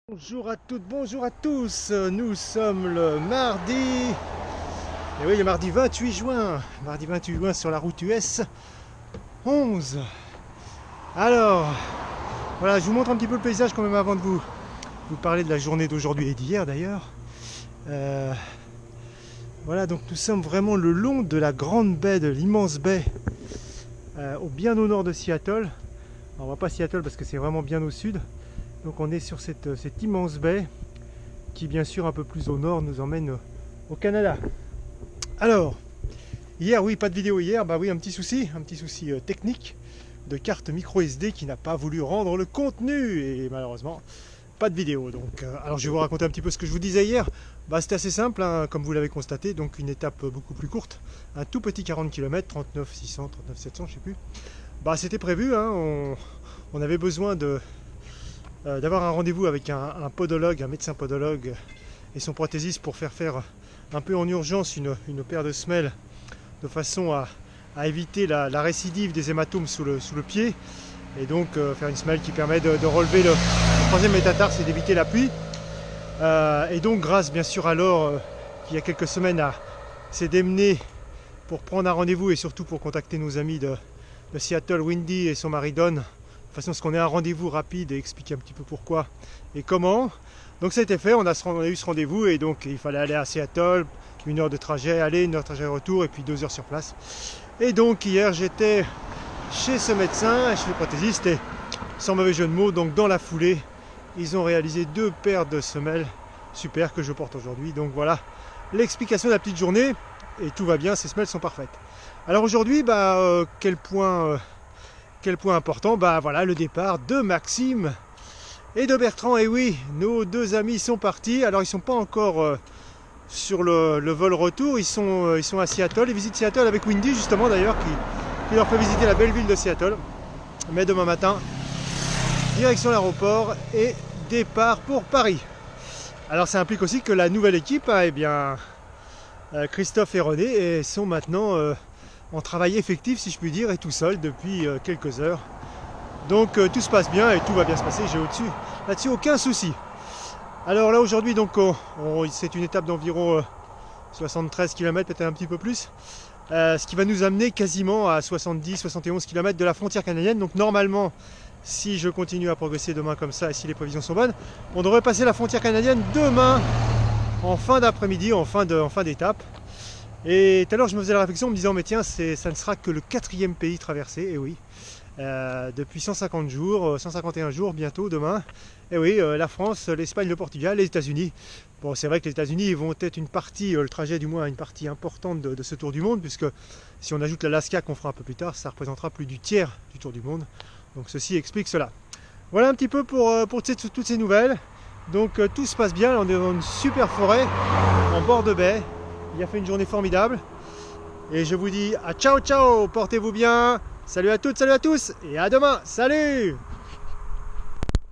Bonjour à toutes, bonjour à tous. Nous sommes le mardi, et oui, le mardi 28 juin. Mardi 28 juin sur la route US 11. Alors, voilà, je vous montre un petit peu le paysage quand même avant de vous parler de la journée d'aujourd'hui et d'hier d'ailleurs. Voilà, donc nous sommes vraiment le long de la grande baie, de l'immense baie, bien au nord de Seattle. Alors, on voit pas Seattle parce que c'est vraiment bien au sud. Donc on est sur cette immense baie qui, bien sûr, un peu plus au nord, nous emmène au Canada. Alors, hier, oui, pas de vidéo hier, bah oui, un petit souci technique de carte micro SD qui n'a pas voulu rendre le contenu et malheureusement, pas de vidéo. Donc, alors je vais vous raconter un petit peu ce que je vous disais hier. Bah, c'était assez simple, hein, comme vous l'avez constaté, donc une étape beaucoup plus courte, un tout petit 40 km, 39 600, 39 700, je sais plus. Bah, c'était prévu, hein, on avait besoin d'avoir un rendez-vous avec un podologue, un médecin podologue et son prothésiste pour faire un peu en urgence une paire de semelles de façon à éviter la récidive des hématomes sous le pied et donc faire une semelle qui permet de relever le troisième métatarse et d'éviter l'appui. Et donc grâce bien sûr à Laure qui il y a quelques semaines s'est démenée pour prendre un rendez-vous et surtout pour contacter nos amis de Seattle, Wendy et son mari Don, de façon à ce qu'on ait un rendez-vous rapide et expliquer un petit peu pourquoi et comment. Donc ça a été fait, on a eu ce rendez-vous et donc il fallait aller à Seattle, 1 heure de trajet aller, 1 heure de trajet retour et puis 2 heures sur place. Et donc hier j'étais chez ce médecin, chez le prothésiste et sans mauvais jeu de mots, donc dans la foulée, ils ont réalisé 2 paires de semelles super que je porte aujourd'hui. Donc voilà l'explication de la petite journée et tout va bien, ces semelles sont parfaites. Alors aujourd'hui, quel point important, bah voilà le départ de Maxime et de Bertrand. Et oui, nos 2 amis sont partis. Alors ils sont pas encore sur le vol retour, ils sont à Seattle, ils visitent Seattle avec Wendy justement d'ailleurs qui leur fait visiter la belle ville de Seattle. Mais demain matin, direction l'aéroport et départ pour Paris. Alors ça implique aussi que la nouvelle équipe, Christophe et René sont maintenant en travail effectif, si je puis dire, et tout seul depuis quelques heures. Donc tout se passe bien et tout va bien se passer, j'ai là-dessus aucun souci. Alors là aujourd'hui, donc c'est une étape d'environ 73 km, peut-être un petit peu plus, ce qui va nous amener quasiment à 70-71 km de la frontière canadienne. Donc normalement, si je continue à progresser demain comme ça et si les prévisions sont bonnes, on devrait passer la frontière canadienne demain en fin d'après-midi, en fin d'étape. Et tout à l'heure je me faisais la réflexion en me disant mais tiens, ça ne sera que le 4e pays traversé, et oui, depuis 150 jours, 151 jours bientôt demain. Et oui, la France, l'Espagne, le Portugal, les États-Unis. Bon, c'est vrai que les États-Unis vont être une partie, le trajet du moins, une partie importante de ce tour du monde, puisque si on ajoute l'Alaska qu'on fera un peu plus tard, ça représentera plus du tiers du tour du monde. Donc ceci explique cela. Voilà un petit peu pour toutes ces nouvelles. Donc tout se passe bien, on est dans une super forêt, en bord de baie. Il a fait une journée formidable. Et je vous dis à ciao ciao, portez-vous bien. Salut à toutes, salut à tous, et à demain. Salut!